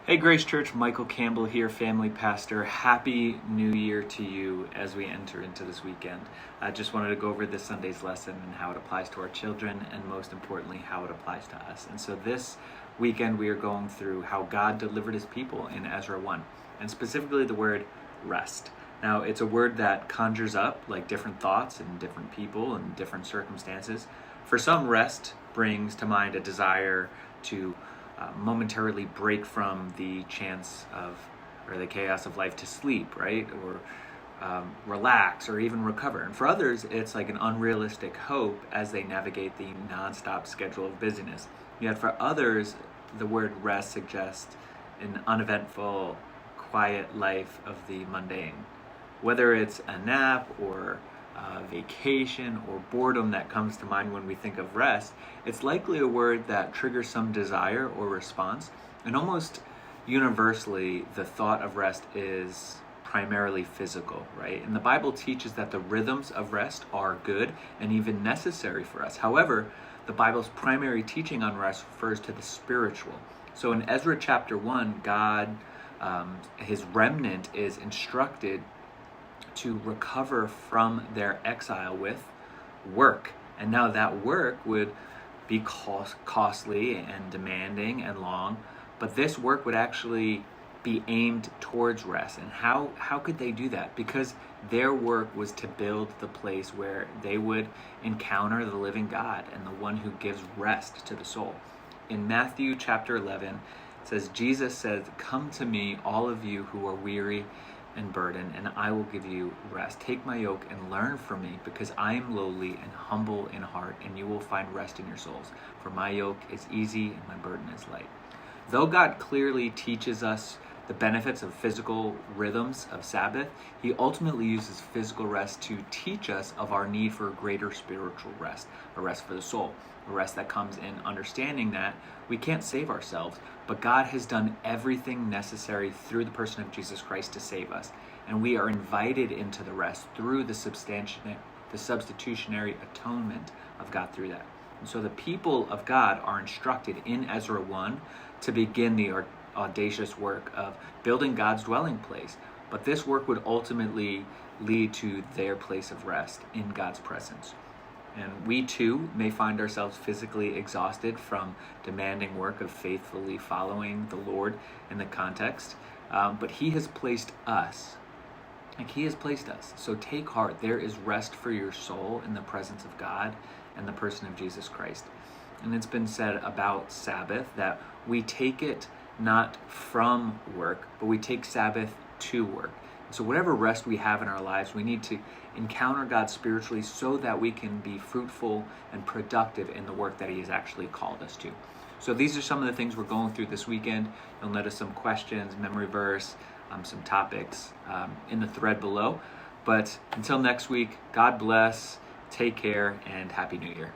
Hey Grace Church, Michael Campbell here, family pastor. Happy New Year to you as we enter into this weekend. I just wanted to go over this Sunday's lesson and how it applies to our children, and most importantly, how it applies to us. And so this weekend we are going through how God delivered his people in Ezra 1, and specifically the word rest. Now, it's a word that conjures up like different thoughts and different people and different circumstances. For some, rest brings to mind a desire to momentarily break from the chance of, or the chaos of life, to sleep, right? Or relax or even recover. And for others, it's like an unrealistic hope as they navigate the nonstop schedule of busyness. Yet for others, the word rest suggests an uneventful, quiet life of the mundane. Whether it's a nap or vacation or boredom that comes to mind when we think of rest, it's likely a word that triggers some desire or response. And almost universally, the thought of rest is primarily physical, right? And the Bible teaches that the rhythms of rest are good and even necessary for us. However, the Bible's primary teaching on rest refers to the spiritual. So in Ezra chapter 1, God, his remnant is instructed to recover from their exile with work. And now that work would be costly and demanding and long, but this work would actually be aimed towards rest. And how could they do that? Because their work was to build the place where they would encounter the living God and the one who gives rest to the soul. In Matthew chapter 11, it says, Jesus says, "Come to me, all of you who are weary and burden, and I will give you rest. Take my yoke and learn from me, because I am lowly and humble in heart, and you will find rest in your souls. For my yoke is easy and my burden is light." Though God clearly teaches us the benefits of physical rhythms of Sabbath, he ultimately uses physical rest to teach us of our need for a greater spiritual rest, a rest for the soul, a rest that comes in understanding that we can't save ourselves, but God has done everything necessary through the person of Jesus Christ to save us. And we are invited into the rest through the substitutionary atonement of God through that. And so the people of God are instructed in Ezra 1 to begin the audacious work of building God's dwelling place. But this work would ultimately lead to their place of rest in God's presence. And we too may find ourselves physically exhausted from demanding work of faithfully following the Lord in the context. But he has placed us. So take heart. There is rest for your soul in the presence of God and the person of Jesus Christ. And it's been said about Sabbath that we take it not from work, but we take Sabbath to work. So whatever rest we have in our lives, we need to encounter God spiritually so that we can be fruitful and productive in the work that he has actually called us to. So these are some of the things we're going through this weekend. You'll notice some questions, memory verse, some topics in the thread below. But until next week, God bless, take care, and Happy New Year.